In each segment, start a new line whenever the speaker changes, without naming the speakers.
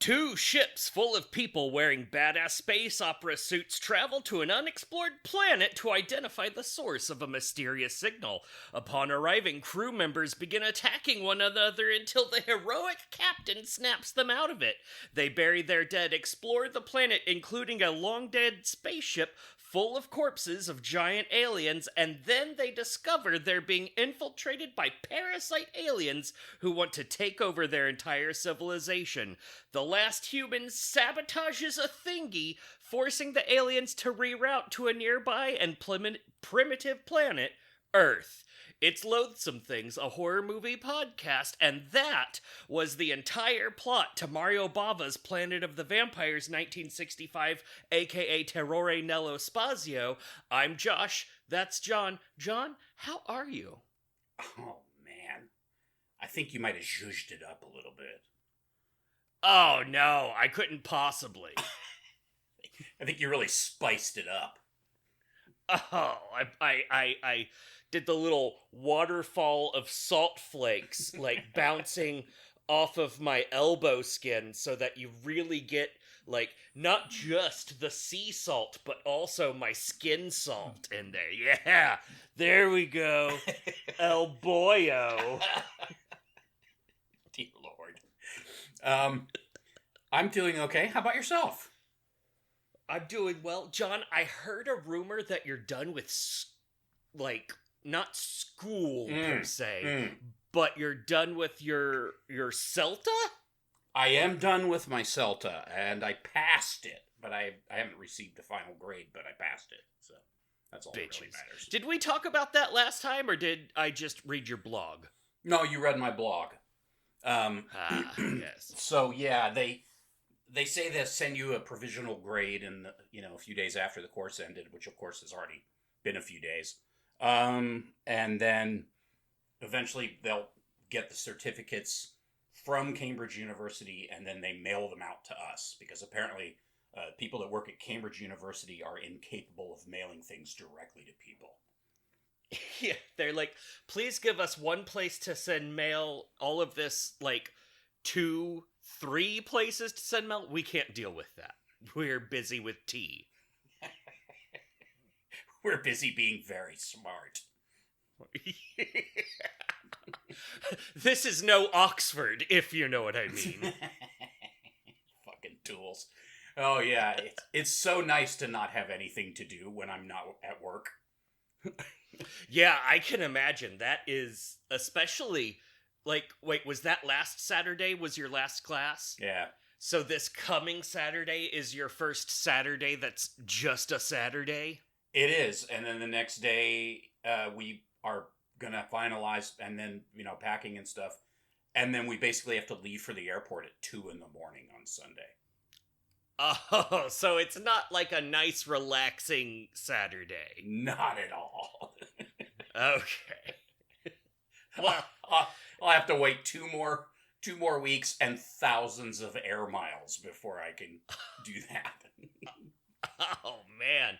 Two ships full of people wearing badass space opera suits travel to an unexplored planet to identify the source of a mysterious signal. Upon arriving, crew members begin attacking one another until the heroic captain snaps them out of it. They bury their dead, explore the planet, including a long-dead spaceship full of corpses of giant aliens, and then they discover they're being infiltrated by parasite aliens who want to take over their entire civilization. The last human sabotages a thingy, forcing the aliens to reroute to a nearby and primitive planet, Earth. It's Loathsome Things, a horror movie podcast, and that was the entire plot to Mario Bava's Planet of the Vampires 1965, aka Terrore nello Spazio. I'm Josh, that's John. John, how are you?
Oh, man. I think you might have zhuzhed it up a little bit.
Oh, no, I couldn't possibly.
I think you really spiced it up.
Oh, I did the little waterfall of salt flakes, like, bouncing off of my elbow skin so that you really get, like, not just the sea salt, but also my skin salt in there. Yeah, there we go. El boyo.
Dear Lord. I'm feeling okay. How about yourself?
I'm doing well. John, I heard a rumor that you're done with, not school per se, but you're done with your CELTA?
I am done with my CELTA, and I passed it, but I haven't received the final grade, but I passed it, so that's all that really matters.
Did we talk about that last time, or did I just read your blog?
No, you read my blog.
Yes.
So, yeah, they say they'll send you a provisional grade in a few days after the course ended, which of course has already been a few days. And then eventually they'll get the certificates from Cambridge University, and then they mail them out to us, because apparently people that work at Cambridge University are incapable of mailing things directly to people.
Yeah, they're like, please give us one place to send mail, all of this, 2, 3 places to send mail. We can't deal with that. We're busy with tea.
We're busy being very smart.
This is no Oxford, if you know what I mean.
Fucking tools. Oh, yeah. It's so nice to not have anything to do when I'm not at work.
Yeah, I can imagine. That is especially, wait, was that last Saturday was your last class?
Yeah.
So this coming Saturday is your first Saturday that's just a Saturday?
It is, and then the next day we are going to finalize, and then, packing and stuff, and then we basically have to leave for the airport at 2 in the morning on Sunday.
Oh, so it's not like a nice, relaxing Saturday.
Not at all.
Okay.
Well, I'll have to wait two more weeks and thousands of air miles before I can do that.
Oh, man.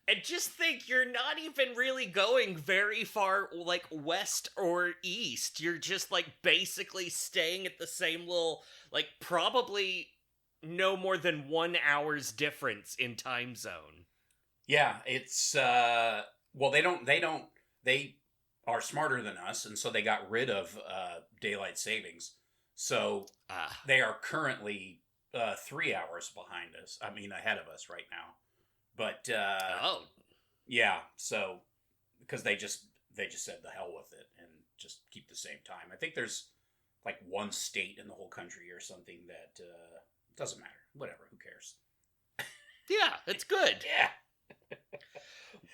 And just think, you're not even really going very far, west or east. You're just, basically staying at the same little, probably no more than 1 hour's difference in time zone.
Yeah, it's, they are smarter than us, and so they got rid of daylight savings. So they are currently 3 hours behind us. I mean, ahead of us right now. But yeah, so because they just said the hell with it and just keep the same time. I think there's one state in the whole country or something that doesn't matter. Whatever, who cares?
Yeah, it's good.
Yeah.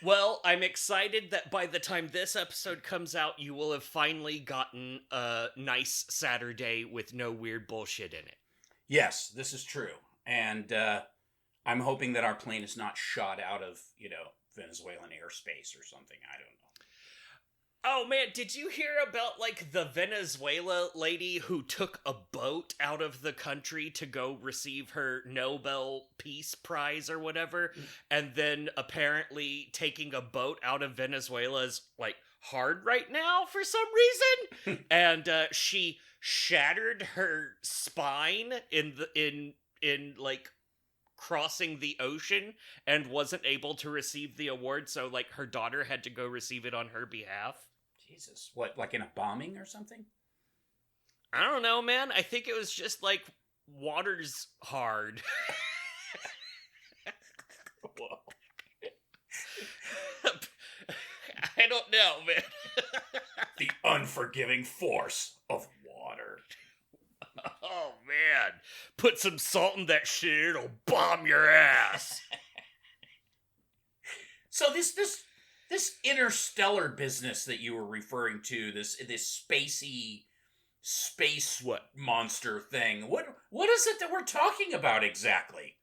Well, I'm excited that by the time this episode comes out, you will have finally gotten a nice Saturday with no weird bullshit in it.
Yes, this is true. And I'm hoping that our plane is not shot out of, Venezuelan airspace or something. I don't know.
Oh, man, did you hear about, the Venezuela lady who took a boat out of the country to go receive her Nobel Peace Prize or whatever, and then apparently taking a boat out of Venezuela is, hard right now for some reason. And she shattered her spine in like crossing the ocean and wasn't able to receive the award, so like her daughter had to go receive it on her behalf.
Jesus. What, like in a bombing or something?
I don't know, man. I think it was just like water's hard.
Whoa.
I don't know, man.
The unforgiving force of water.
Oh, man. Put some salt in that shit, it'll bomb your ass.
So this interstellar business that you were referring to, this spacey space monster thing, what is it that we're talking about exactly?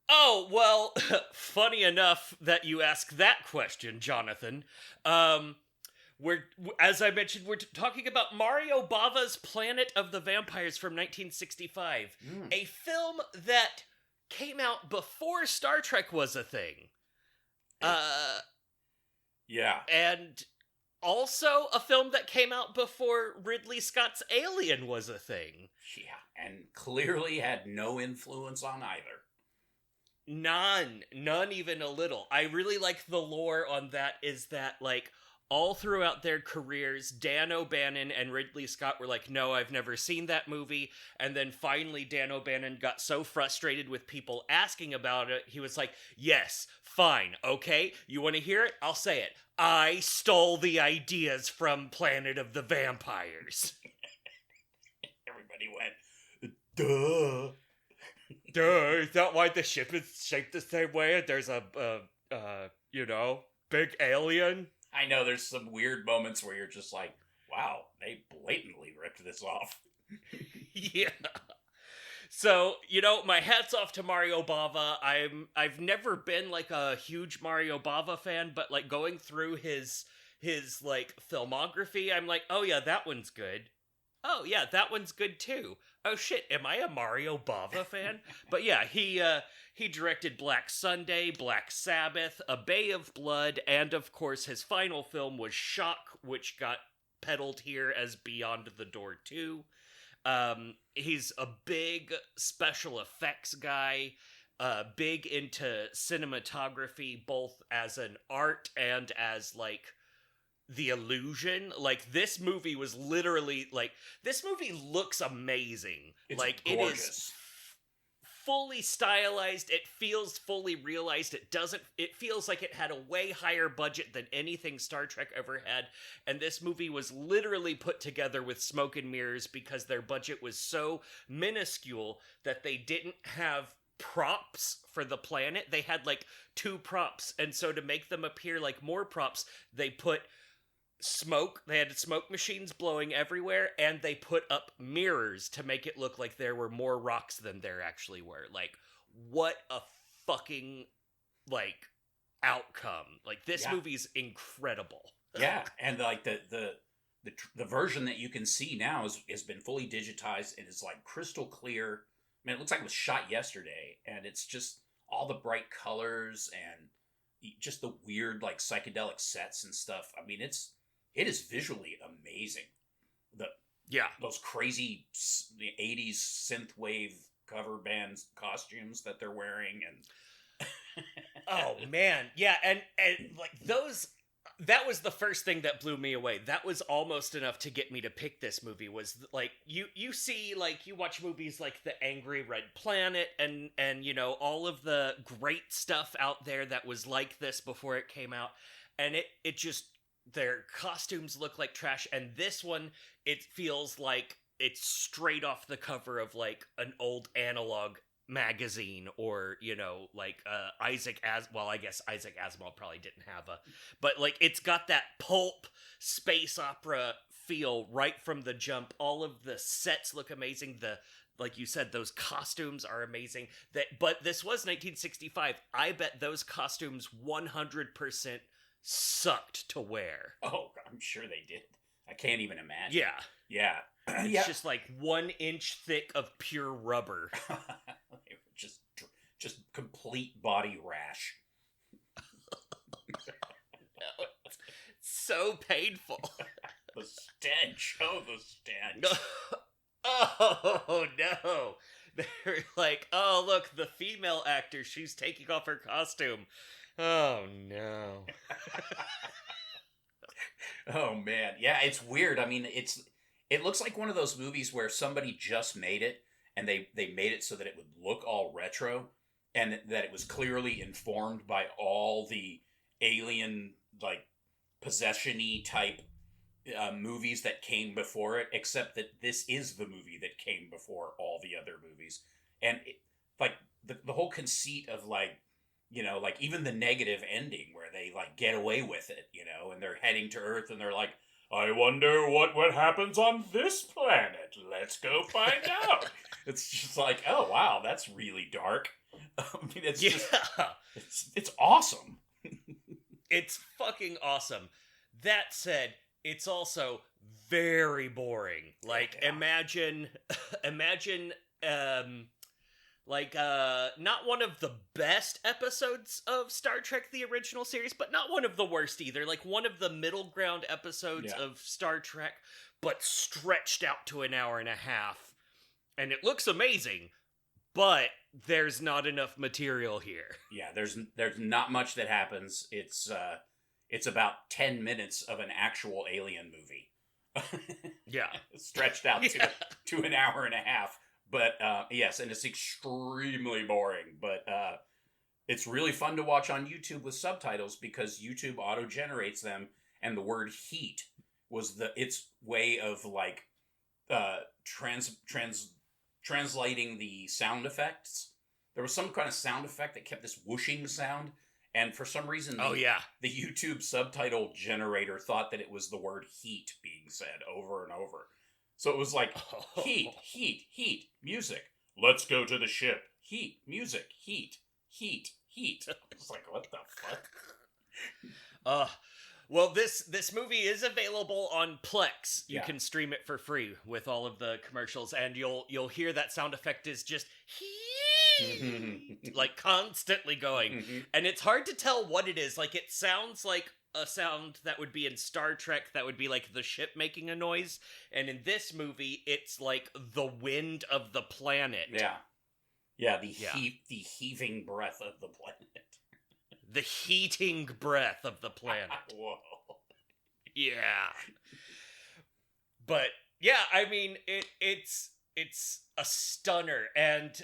Oh, well, funny enough that you ask that question, Jonathan. As I mentioned, we're talking about Mario Bava's Planet of the Vampires from 1965, a film that came out before Star Trek was a thing.
Yeah.
And also a film that came out before Ridley Scott's Alien was a thing.
Yeah, and clearly had no influence on either.
None even a little. I really like the lore on that is that, like, all throughout their careers, Dan O'Bannon and Ridley Scott were like, no, I've never seen that movie. And then finally Dan O'Bannon got so frustrated with people asking about it, he was like, yes, fine, okay? You want to hear it? I'll say it. I stole the ideas from Planet of the Vampires.
Everybody went, duh.
Duh, is that why the ship is shaped the same way? There's a big alien?
I know there's some weird moments where you're just like, wow, they blatantly ripped this off.
Yeah. So, my hat's off to Mario Bava. I've never been like a huge Mario Bava fan, but like going through his like filmography, I'm like, oh yeah, that one's good. Oh yeah, that one's good too. Oh shit, am I a Mario Bava fan? But yeah, he directed Black Sunday, Black Sabbath, A Bay of Blood, and of course his final film was Shock, which got peddled here as Beyond the Door 2. He's a big special effects guy, big into cinematography, both as an art and as like the illusion. Like, this movie was literally like, this movie looks amazing.
It's
like
gorgeous.
It is fully stylized, it feels fully realized, it feels like it had a way higher budget than anything Star Trek ever had, and this movie was literally put together with smoke and mirrors because their budget was so minuscule that they didn't have props for the planet. They had like 2 props, and so to make them appear like more props, they put smoke. They had smoke machines blowing everywhere, and they put up mirrors to make it look like there were more rocks than there actually were. Like, what a fucking like outcome. Like, this movie's incredible.
Yeah, and like the version that you can see now has been fully digitized and is like crystal clear. I mean, it looks like it was shot yesterday, and it's just all the bright colors and just the weird like psychedelic sets and stuff. I mean, it is visually amazing. Those crazy 80s synthwave cover bands costumes that they're wearing, and
oh man, yeah, and like those. That was the first thing that blew me away. That was almost enough to get me to pick this movie. Was like you see, like, you watch movies like The Angry Red Planet and all of the great stuff out there that was like this before it came out, and it just, their costumes look like trash, and this one, it feels like it's straight off the cover of like an old analog magazine, or Isaac Asimov probably didn't have but like it's got that pulp space opera feel right from the jump. All of the sets look amazing. Like you said, those costumes are amazing. But this was 1965. I bet those costumes 100% sucked to wear.
Oh, I'm sure they did. I can't even imagine.
Yeah. It's just like 1 inch thick of pure rubber.
They were just complete body rash.
so painful.
The stench. Oh, the stench.
Oh, no. They're like, oh, look, the female actor, she's taking off her costume. Oh, no.
Oh, man. Yeah, it's weird. I mean, it looks like one of those movies where somebody just made it, and they made it so that it would look all retro, and that it was clearly informed by all the alien, like, possession-y type movies that came before it, except that this is the movie that came before all the other movies. And, like, the whole conceit of, like, you know, like, even the negative ending where they, like, get away with it, you know, and they're heading to Earth, and they're like, I wonder what happens on this planet. Let's go find out. It's just like, oh, wow, that's really dark. I mean, it's just, it's awesome.
It's fucking awesome. That said, it's also very boring. Like, imagine, not one of the best episodes of Star Trek, the original series, but not one of the worst either. Like, one of the middle ground episodes of Star Trek, but stretched out to an hour and a half. And it looks amazing, but there's not enough material here.
Yeah, there's not much that happens. It's about 10 minutes of an actual alien movie.
Yeah.
Stretched out to an hour and a half. But, yes, and it's extremely boring. But it's really fun to watch on YouTube with subtitles because YouTube auto-generates them, and the word heat was its way of, like, translating the sound effects. There was some kind of sound effect that kept this whooshing sound, and for some reason, the YouTube subtitle generator thought that it was the word heat being said over and over. So it was like, heat, heat, heat, music. Let's go to the ship. Heat, music, heat, heat, heat. It's like, what the fuck?
Well, this movie is available on Plex. You can stream it for free with all of the commercials, and you'll hear that sound effect is just like constantly going, and it's hard to tell what it is. Like, it sounds like a sound that would be in Star Trek, that would be like the ship making a noise, and in this movie, it's like the wind of the planet.
The heaving breath of the planet.
The heating breath of the planet.
Whoa. Yeah.
But yeah, I mean, it's a stunner, and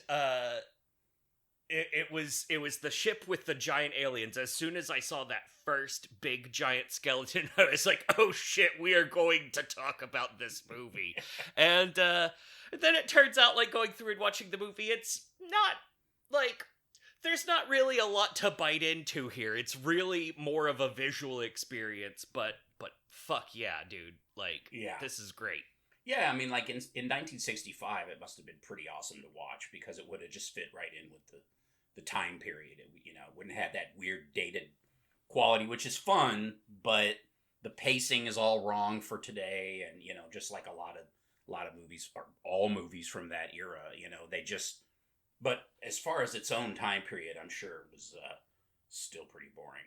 it was the ship with the giant aliens. As soon as I saw that first big giant skeleton, I was like, oh shit, we are going to talk about this movie. And then it turns out, like, going through and watching the movie, it's not, like, there's not really a lot to bite into here. It's really more of a visual experience, but fuck yeah, dude. Like, this is great.
Yeah, I mean, like, in 1965, it must have been pretty awesome to watch, because it would have just fit right in with the time period. It, you know, wouldn't have that weird dated quality, which is fun, but the pacing is all wrong for today, and, you know, just like a lot of movies, or all movies from that era, you know, they just... But as far as its own time period, I'm sure it was still pretty boring.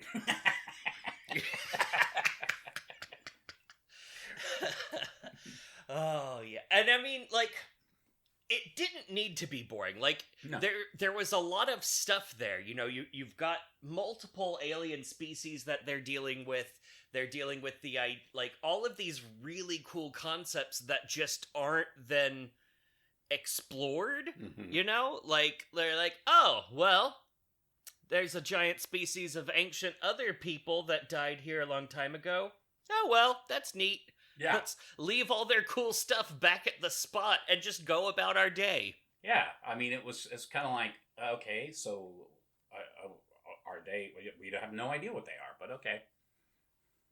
Oh, yeah. And I mean, like, it didn't need to be boring. Like, no. there was a lot of stuff there. You know, you've got multiple alien species that they're dealing with. They're dealing with like, all of these really cool concepts that just aren't then explored, you know? Like, they're like, oh, well, there's a giant species of ancient other people that died here a long time ago. Oh, well, that's neat. Yeah. Let's leave all their cool stuff back at the spot and just go about our day.
Yeah, I mean, it's kind of like, okay, so are they... We have no idea what they are, but okay.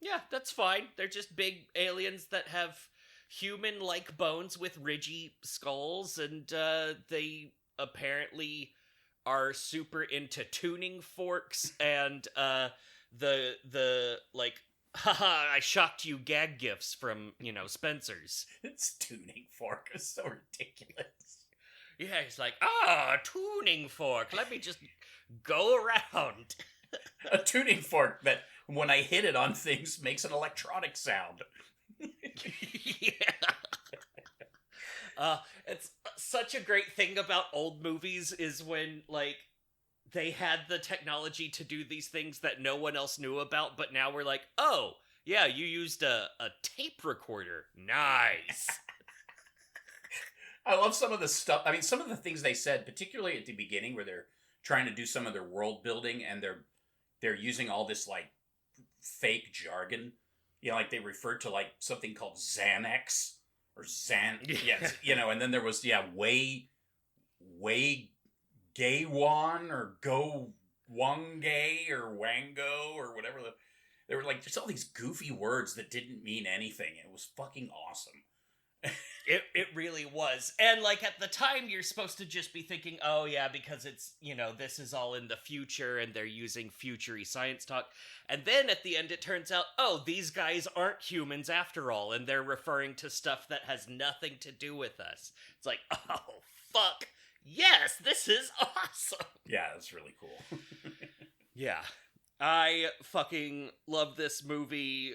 Yeah, that's fine. They're just big aliens that have human-like bones with ridgy skulls, and they apparently are super into tuning forks and the like, haha, I shocked you gag gifts from, you know, Spencer's.
It's tuning fork is so ridiculous.
Yeah, he's like, tuning fork. Let me just go around.
A tuning fork that when I hit it on things, makes an electronic sound.
Yeah. It's such a great thing about old movies is when, like, they had the technology to do these things that no one else knew about, but now we're like, oh, yeah, you used a tape recorder. Nice.
I love some of the stuff. I mean, some of the things they said, particularly at the beginning where they're trying to do some of their world building and they're using all this, like, fake jargon. You know, like they referred to, like, something called Xanax or yes, you know, and then there was, way Gaywan or Go Wangay or Wango or whatever. They were like, there's all these goofy words that didn't mean anything. It was fucking awesome.
It really was. And, like, at the time, you're supposed to just be thinking, oh, yeah, because it's, you know, this is all in the future and they're using future-y science talk. And then at the end, it turns out, oh, these guys aren't humans after all, and they're referring to stuff that has nothing to do with us. It's like, oh, fuck. Yes, this is awesome.
Yeah, that's really cool.
Yeah. I fucking love this movie.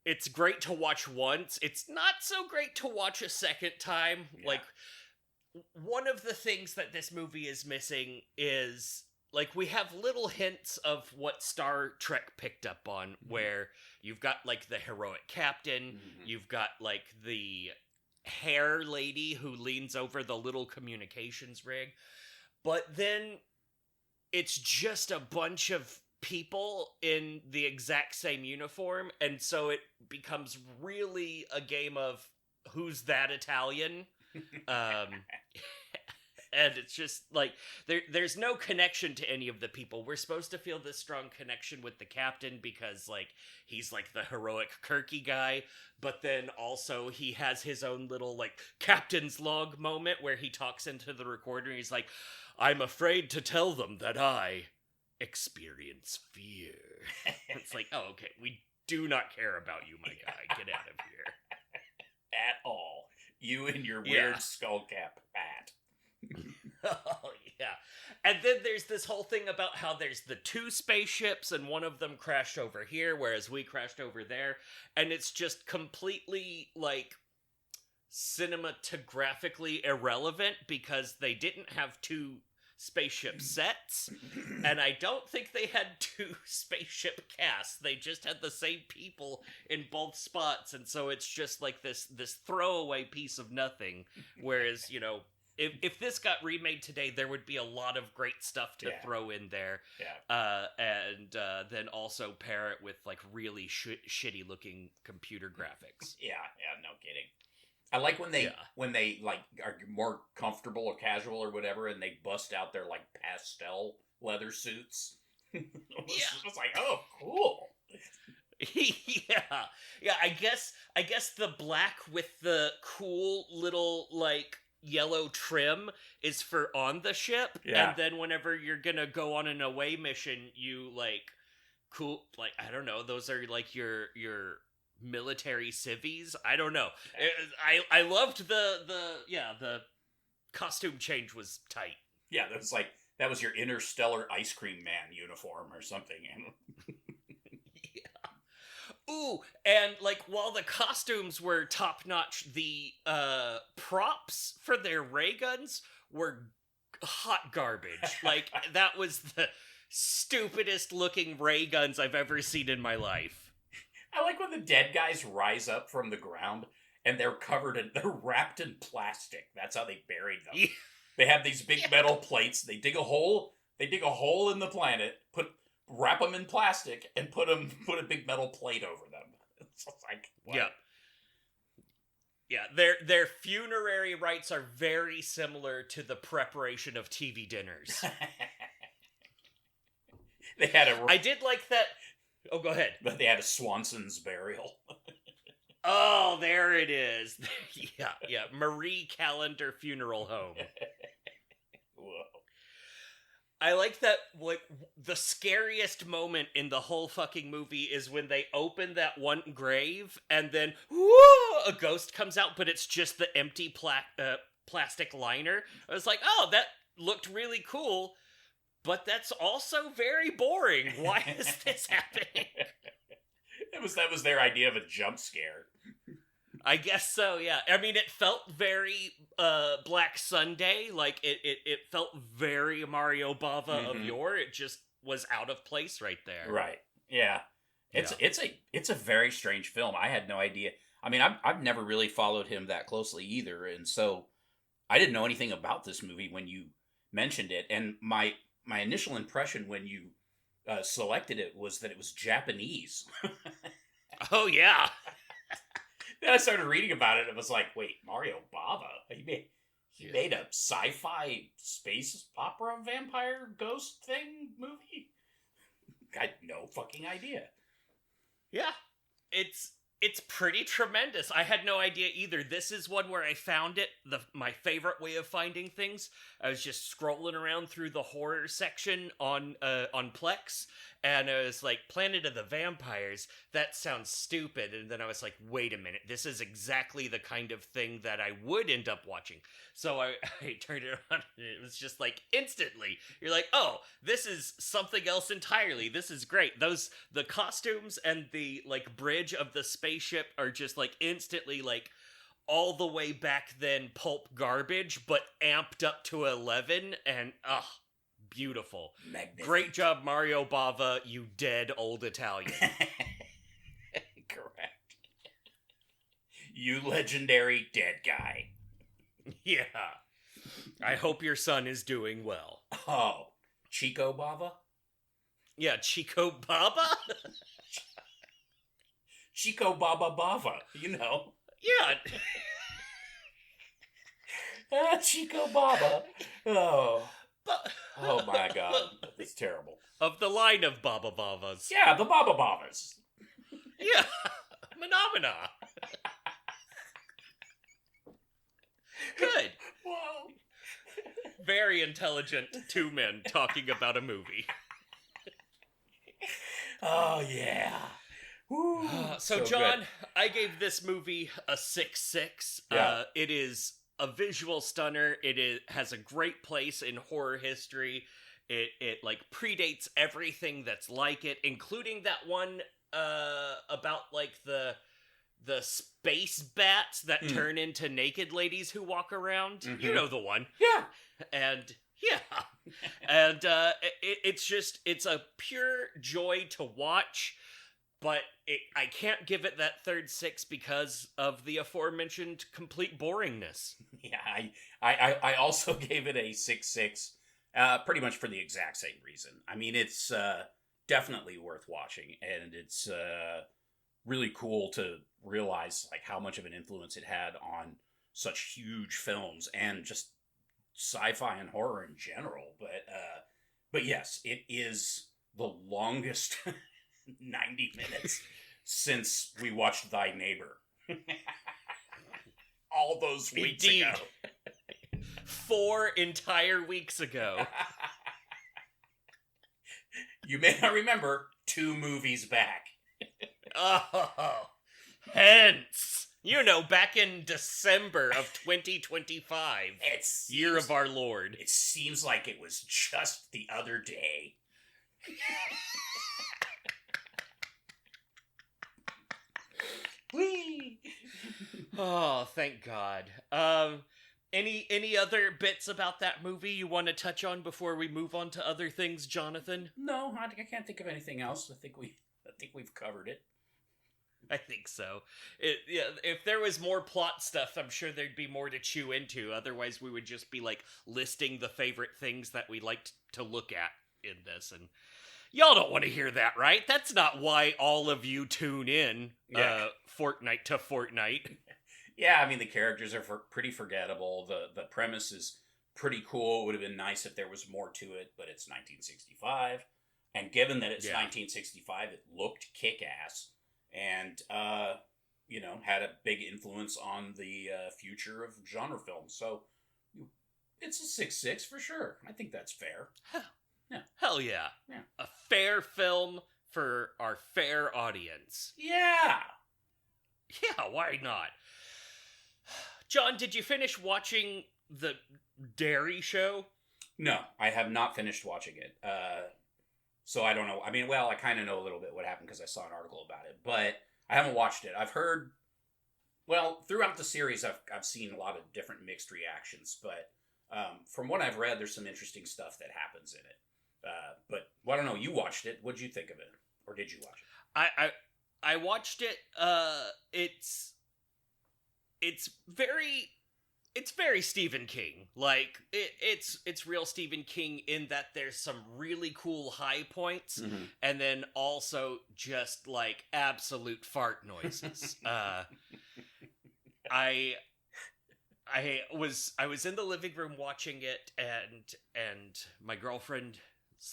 It's great to watch once. It's not so great to watch a second time. Yeah. Like, one of the things that this movie is missing is, like, we have little hints of what Star Trek picked up on, where you've got, like, the heroic captain, you've got, like, the hair lady who leans over the little communications rig, but then it's just a bunch of people in the exact same uniform, and so it becomes really a game of who's that Italian. And it's just like there's no connection to any of the people. We're supposed to feel this strong connection with the captain because, like, he's like the heroic Kirky guy, but then also he has his own little, like, captain's log moment where he talks into the recorder and he's like, I'm afraid to tell them that I experience fear. It's like, oh, okay, we do not care about you, my guy. Get out of here.
At all. You and your weird skull cap hat.
Oh, yeah. And then there's this whole thing about how there's the two spaceships and one of them crashed over here, whereas we crashed over there. And it's just completely, like, cinematographically irrelevant because they didn't have two spaceship sets, and I don't think they had two spaceship casts. They just had the same people in both spots, and so it's just like this throwaway piece of nothing. Whereas, you know, if this got remade today, there would be a lot of great stuff to throw in there. Yeah. And then also pair it with, like, really shitty looking computer graphics.
Yeah, no kidding. I like when they like are more comfortable or casual or whatever, and they bust out their, like, pastel leather suits. It was like, oh, cool.
Yeah. I guess the black with the cool little, like, yellow trim is for on the ship, and then whenever you're gonna go on an away mission, you, like, cool, like, I don't know, those are like your military civvies. I don't know. I loved the costume change was tight.
Yeah, that was your Interstellar Ice Cream Man uniform or something.
Yeah. Ooh, and, like, while the costumes were top notch, the props for their ray guns were hot garbage. Like, that was the stupidest looking ray guns I've ever seen in my life.
I like when the dead guys rise up from the ground and they're wrapped in plastic. That's how they buried them. Yeah. They have these big metal plates. They dig a hole in the planet, wrap them in plastic, and put a big metal plate over them. It's like, what?
Yeah. Their funerary rites are very similar to the preparation of TV dinners. I did like that. Oh, go ahead.
But they had a Swanson's burial.
Oh, there it is. Yeah. Marie Callender Funeral Home.
Whoa.
I like that, like, the scariest moment in the whole fucking movie is when they open that one grave and then, whoo, a ghost comes out, but it's just the empty plastic liner. I was like, oh, that looked really cool. but that's also very boring. Why is this happening?
That was their idea of a jump scare.
I guess so, yeah. I mean, it felt very Black Sunday. Like, it felt very Mario Bava of yore. It just was out of place right there.
Right. Yeah. It's a very strange film. I had no idea. I mean, I've never really followed him that closely either, and so I didn't know anything about this movie when you mentioned it. And my initial impression when you selected it was that it was Japanese.
Oh yeah.
Then I started reading about it and was like, wait, Mario Bava? He made a sci-fi space opera vampire ghost thing movie? I had no fucking idea.
Yeah. It's pretty tremendous. I had no idea either. This is one where I found it, my favorite way of finding things. I was just scrolling around through the horror section on Plex, and I was like, Planet of the Vampires, that sounds stupid. And then I was like, wait a minute, this is exactly the kind of thing that I would end up watching. So I turned it on, and it was just like, instantly, you're like, oh, this is something else entirely. This is great. The costumes and the, like, bridge of the spaceship are just, like, instantly, like, all the way back then pulp garbage, but amped up to 11, and, beautiful.
Magnificent.
Great job, Mario Bava, you dead old Italian.
Correct. You legendary dead guy.
Yeah. I hope your son is doing well.
Oh, Chico Bava?
Yeah, Chico Bava?
Chico Baba Bava, you know.
Yeah.
Chico Baba. Oh. Oh my god. It's terrible.
Of the line of Baba Bavas.
Yeah, the Baba Bavas.
Yeah. Phenomena. Good.
Whoa.
Very intelligent two men talking about a movie.
Oh, yeah. Woo.
So John, good. I gave this movie a 6/6.
Yeah.
It is a visual stunner. It has a great place in horror history. It like predates everything that's like it, including that one about like the space bats that turn into naked ladies who walk around. Mm-hmm. You know the one.
Yeah.
And yeah. And it's a pure joy to watch. But I can't give it that third 6 because of the aforementioned complete boringness.
Yeah, I also gave it a 6/6, pretty much for the exact same reason. I mean, it's definitely worth watching, and it's really cool to realize like how much of an influence it had on such huge films and just sci-fi and horror in general. But yes, it is the longest 90 minutes since we watched Thy Neighbor. All those weeks
Indeed.
ago.
4 entire weeks ago.
You may not remember 2 movies back.
Oh, hence, back in December of 2025, year of our Lord.
It seems like it was just the other day. Whee!
Oh, thank God. Any other bits about that movie you want to touch on before we move on to other things, Jonathan?
No, I can't think of anything else. I think we've covered it.
I think so. If there was more plot stuff, I'm sure there'd be more to chew into. Otherwise, we would just be like listing the favorite things that we liked to look at in this, and y'all don't want to hear that, right? That's not why all of you tune in fortnight to fortnight.
Yeah, I mean, the characters are pretty forgettable. The premise is pretty cool. It would have been nice if there was more to it, but it's 1965. And given that it's 1965, it looked kick-ass and, had a big influence on the future of genre films. So it's a 6/6 for sure. I think that's fair.
Hell yeah. A fair film for our fair audience.
Yeah.
Yeah, why not? John, did you finish watching the Dairy Show?
No, I have not finished watching it. So I don't know. I mean, well, I kind of know a little bit what happened because I saw an article about it, but I haven't watched it. I've heard, well, throughout the series, I've seen a lot of different mixed reactions, but from what I've read, there's some interesting stuff that happens in it. But well, I don't know. You watched it. What'd you think of it, or did you watch it?
I watched it. It's very Stephen King. Like it's real Stephen King in that there's some really cool high points, and then also just like absolute fart noises. I was in the living room watching it, and my girlfriend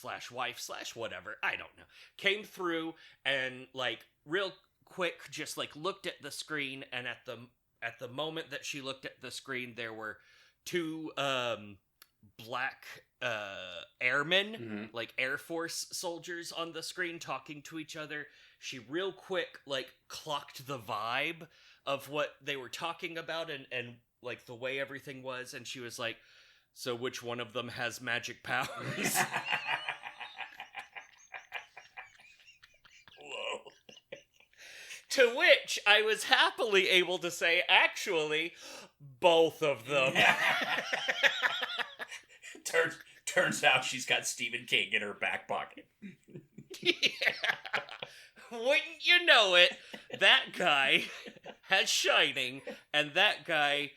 / wife / whatever, I don't know, came through and like real quick just like looked at the screen, and at the moment that she looked at the screen, there were two black airmen, like Air Force soldiers on the screen talking to each other. She real quick like clocked the vibe of what they were talking about and like the way everything was, and she was like, so which one of them has magic powers?
Whoa.
To which I was happily able to say, actually, both of them.
Turns out she's got Stephen King in her back pocket.
Yeah. Wouldn't you know it, that guy has Shining, and that guy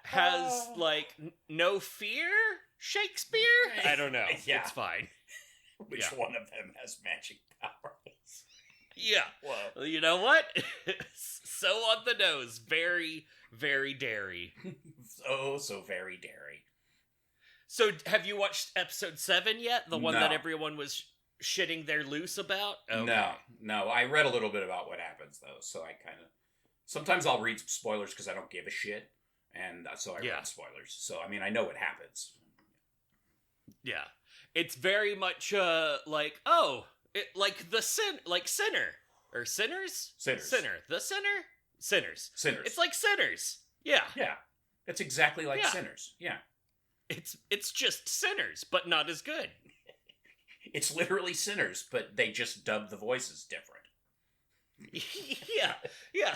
has, like, no fear? Shakespeare? I don't know.
Yeah.
It's fine.
Which one of them has magic powers?
Yeah.
Whoa.
Well, you know what? So on the nose. Very, very dairy.
So very dairy.
So, have you watched episode 7 yet? The one
No.
that everyone was shitting their loose about? Okay.
No. I read a little bit about what happens, though, so I kind of... Sometimes I'll read spoilers because I don't give a shit, and so I read spoilers. So, I mean, I know what happens.
Yeah. It's very much, like, like the Sinner. Or Sinners?
Sinners.
Sinner. The Sinner? Sinners.
Sinners.
It's like Sinners. Yeah.
Yeah. It's exactly like Sinners. Yeah.
It's just Sinners, but not as good.
It's literally Sinners, but they just dub the voices different.
Yeah.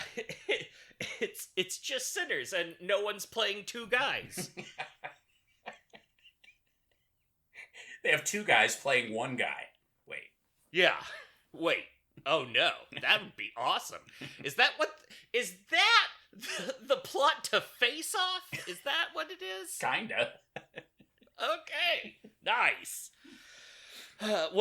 It's just Sinners, and no one's playing two guys.
They have two guys playing one guy. Wait.
Yeah. Wait. Oh no, that would be awesome. Is that the plot to Face Off? Is that what it is?
Kinda.
Okay. Nice. Then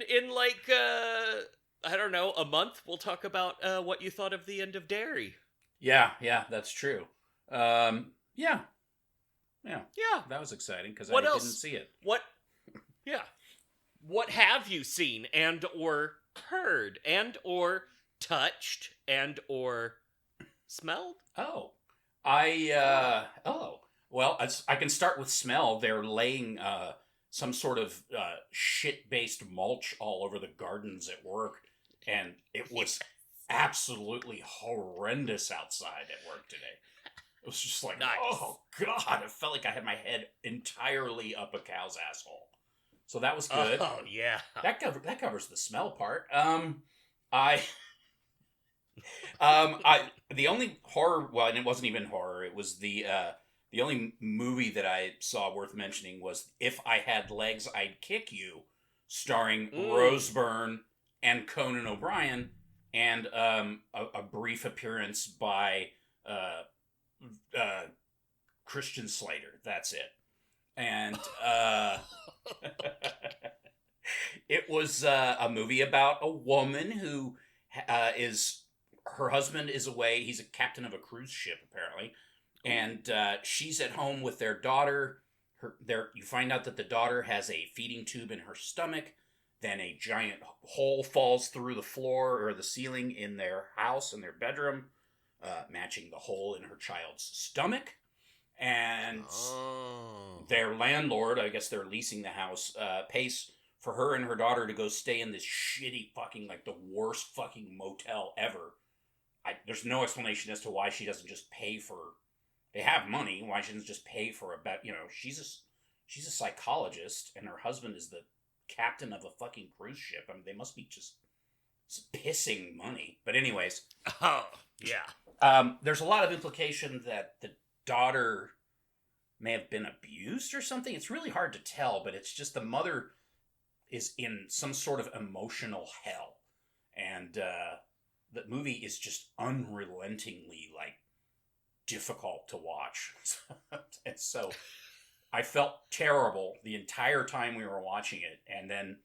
in like, I don't know, a month, we'll talk about what you thought of the end of Dairy.
Yeah, that's true. Yeah. That was exciting because I didn't see it.
What have you seen and or heard and or touched and or smelled?
Well, I can start with smell. They're laying some sort of shit-based mulch all over the gardens at work, and it was absolutely horrendous outside at work today. It was just like, nice. Oh God, it felt like I had my head entirely up a cow's asshole. So that was good.
Oh yeah,
that covers the smell part. The only horror, well, and it wasn't even horror. It was the only movie that I saw worth mentioning was If I Had Legs, I'd Kick You, starring Rose Byrne and Conan O'Brien, and a brief appearance by Christian Slater. That's it. And it was a movie about a woman who her husband is away. He's a captain of a cruise ship, apparently. And she's at home with their daughter. You find out that the daughter has a feeding tube in her stomach. Then a giant hole falls through the floor or the ceiling in their house, in their bedroom, matching the hole in her child's stomach. And their landlord, I guess they're leasing the house, pays for her and her daughter to go stay in this shitty fucking, like, the worst fucking motel ever. There's no explanation as to why she doesn't just pay for... They have money. Why she doesn't just pay for a bed? You know, she's a psychologist, and her husband is the captain of a fucking cruise ship. I mean, they must be just pissing money. But anyways,
oh yeah,
there's a lot of implication that the daughter may have been abused or something. It's really hard to tell, but it's just the mother is in some sort of emotional hell, and the movie is just unrelentingly like difficult to watch. And so I felt terrible the entire time we were watching it, and then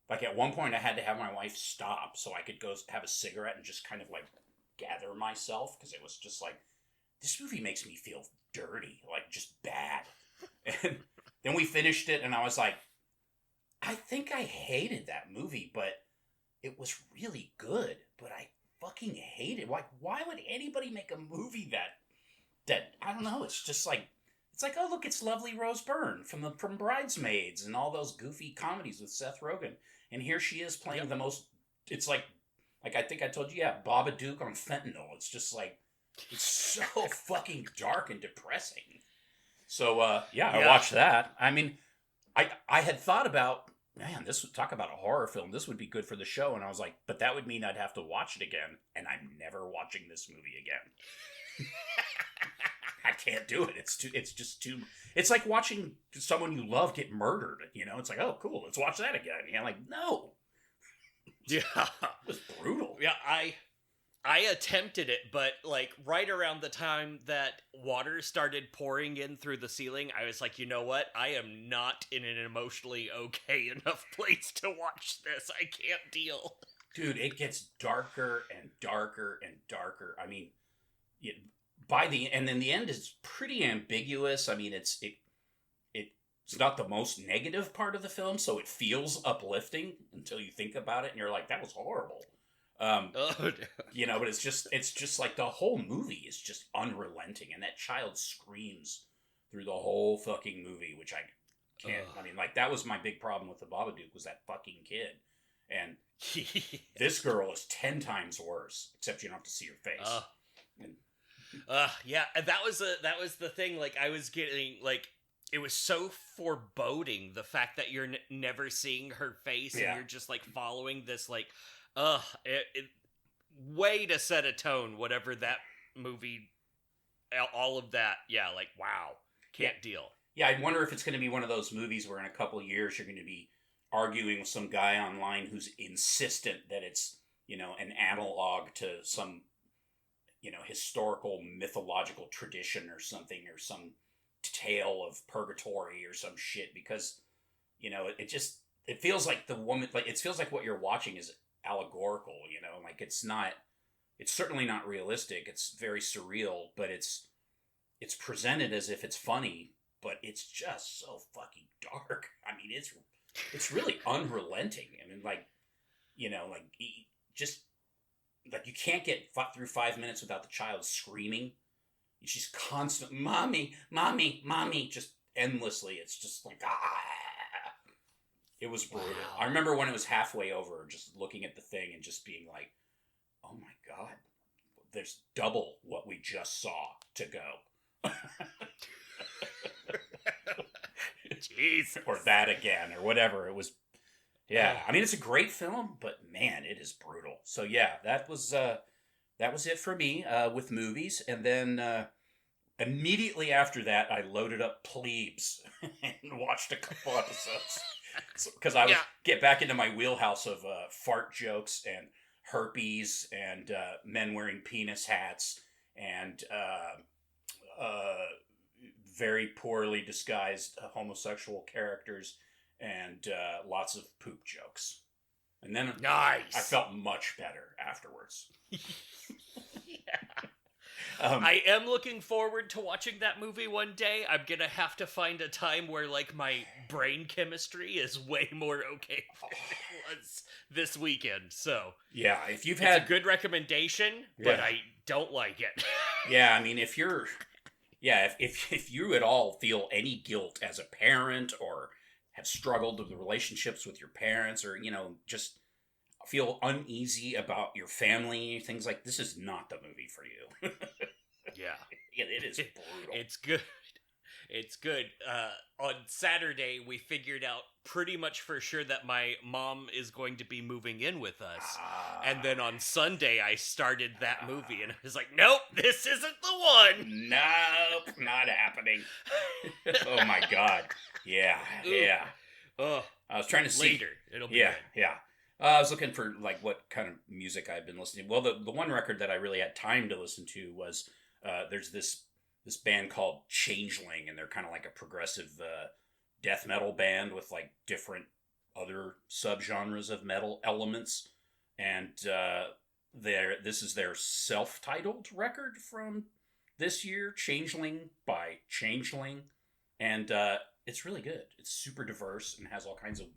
like at one point I had to have my wife stop so I could go have a cigarette and just kind of like gather myself, because it was just like, this movie makes me feel dirty, like just bad. And then we finished it, and I was like, I think I hated that movie, but it was really good. But I fucking hate it. Like, why would anybody make a movie that I don't know? It's just like, it's like, oh look, it's lovely Rose Byrne from Bridesmaids and all those goofy comedies with Seth Rogen, and here she is playing the most. It's like I think I told you, yeah, Babadook on fentanyl. It's just like, it's so fucking dark and depressing. So I watched that. I mean, I had thought about, man, this would talk about a horror film. This would be good for the show. And I was like, but that would mean I'd have to watch it again. And I'm never watching this movie again. I can't do it. It's just too, it's like watching someone you love get murdered. You know, it's like, oh, cool, let's watch that again. And I'm like, no.
Yeah.
It was brutal.
Yeah, I attempted it, but like right around the time that water started pouring in through the ceiling, I was like, you know what? I am not in an emotionally okay enough place to watch this. I can't deal.
Dude, it gets darker and darker and darker. I mean, and then the end is pretty ambiguous. I mean, it's not the most negative part of the film, so it feels uplifting until you think about it, and you're like, that was horrible. You know, but it's just like the whole movie is just unrelenting, and that child screams through the whole fucking movie, which I can't. I mean, like, that was my big problem with the Babadook, was that fucking kid, and this girl is 10 times worse, except you don't have to see her face.
Yeah, and that was the thing. Like, I was getting like, it was so foreboding, the fact that you're never seeing her face, and you're just like following this like. Way to set a tone, whatever that movie, all of that, like, wow, can't deal.
Yeah, I wonder if it's going to be one of those movies where in a couple of years you're going to be arguing with some guy online who's insistent that it's, you know, an analog to some, you know, historical mythological tradition or something, or some tale of purgatory or some shit, because, you know, it feels like the woman, like, it feels like what you're watching is allegorical, you know, like it's certainly not realistic. It's very surreal, but it's presented as if it's funny, but it's just so fucking dark. I mean, it's really unrelenting. I mean, like, you know, like, just like, you can't get through 5 minutes without the child screaming. She's constant, mommy, mommy, mommy, just endlessly. It's just like, It was brutal. Wow. I remember when it was halfway over, just looking at the thing and just being like, oh my God, there's double what we just saw to go.
Jesus.
Or that again, or whatever. It was, yeah. I mean, it's a great film, but man, it is brutal. So yeah, that was it for me with movies. And then immediately after that, I loaded up Plebes and watched a couple episodes. Because I would get back into my wheelhouse of fart jokes and herpes and men wearing penis hats and very poorly disguised homosexual characters and lots of poop jokes. And then I felt much better afterwards.
I am looking forward to watching that movie one day. I'm gonna have to find a time where, like, my brain chemistry is way more okay than it was this weekend. So
yeah, if you've had
a good recommendation, but I don't like it.
Yeah, I mean, if you're, if you at all feel any guilt as a parent, or have struggled with the relationships with your parents, or, you know, just feel uneasy about your family, things like this is not the movie for you.
Yeah.
It is brutal.
It's good. It's good. On Saturday, we figured out pretty much for sure that my mom is going to be moving in with us. And then on Sunday, I started that movie, and I was like, nope, this isn't the one.
Nope, not happening. Oh my God. Yeah, yeah. I was trying to see.
Later, it'll be good.
Yeah. I was looking for like what kind of music I've been listening to. Well, the one record that I really had time to listen to was there's this band called Changeling, and they're kind of like a progressive death metal band with like different other subgenres of metal elements. And this is their self-titled record from this year, Changeling by Changeling, and it's really good. It's super diverse and has all kinds of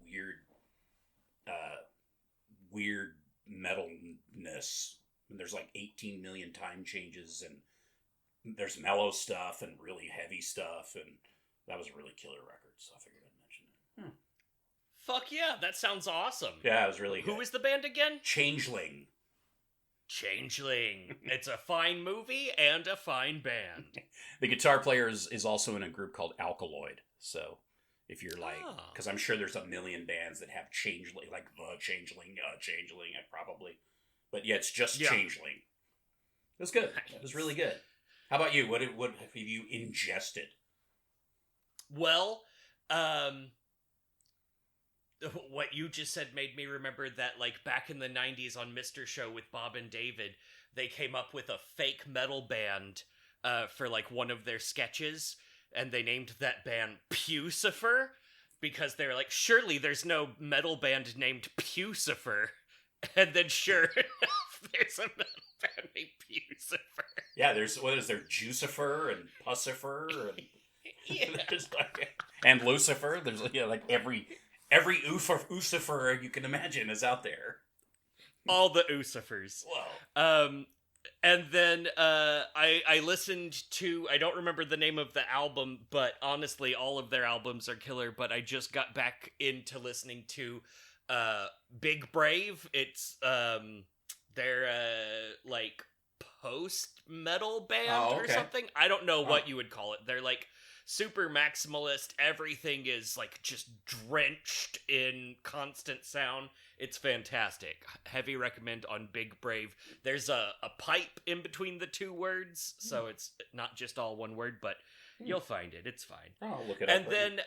weird metalness. And there's like 18 million time changes, and there's mellow stuff and really heavy stuff, and that was a really killer record, so I figured I'd mention it.
Fuck yeah, that sounds awesome.
Yeah, it was really good.
Who is the band again?
Changeling.
It's a fine movie and a fine band.
The guitar player is also in a group called Alkaloid, so if you're like, because I'm sure there's a million bands that have Changeling, like the Changeling, probably. But yeah, it's just Changeling. It was good. Nice. It was really good. How about you? What have you ingested?
Well, what you just said made me remember that, like, back in the 90s on Mr. Show with Bob and David, they came up with a fake metal band for, like, one of their sketches, and they named that band Pucifer, because they were like, surely there's no metal band named Pucifer. And then sure enough, there's a metal band named Pucifer.
Yeah, there's Jucifer and Pucifer and, and Lucifer. There's like every Ucifer you can imagine is out there.
All the Ucifers.
Whoa.
And then I listened to, I don't remember the name of the album, but honestly, all of their albums are killer, but I just got back into listening to Big Brave. It's their like post-metal band or something. I don't know what you would call it. They're like super maximalist. Everything is like just drenched in constant sound. It's fantastic. Heavy recommend on Big Brave. There's a pipe in between the two words, so it's not just all one word, but you'll find it. It's fine.
I'll look it up.
And then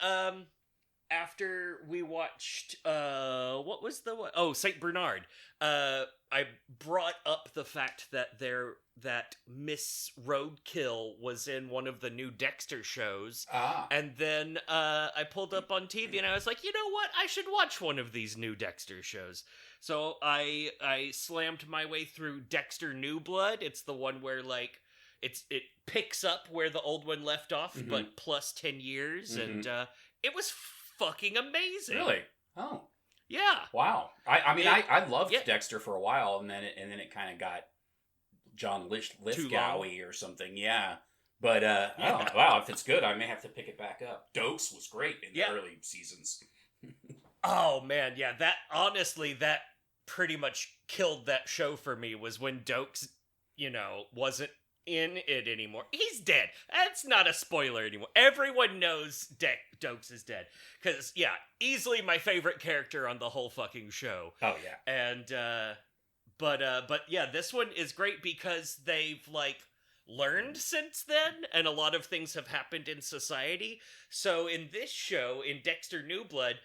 after we watched what was the one? Oh, Saint Bernard. I brought up the fact that Miss Roadkill was in one of the new Dexter shows. And then I pulled up on TV and I was like, you know what? I should watch one of these new Dexter shows. So I slammed my way through Dexter New Blood. It's the one where like it picks up where the old one left off, but plus 10 years, and it was fucking amazing.
Really? Oh.
Yeah.
Wow. I loved Dexter for a while, and then it kind of got John Lithgow-y or something. Yeah. But wow, if it's good, I may have to pick it back up. Dokes was great in the early seasons.
Oh man, yeah. That honestly, that pretty much killed that show for me. Was when Dokes, wasn't in it anymore. He's dead. That's not a spoiler anymore. Everyone knows Dokes is dead. Because, easily my favorite character on the whole fucking show.
Oh, yeah.
And, but yeah, this one is great because they've, like, learned since then, and a lot of things have happened in society. So in this show, in Dexter New Blood,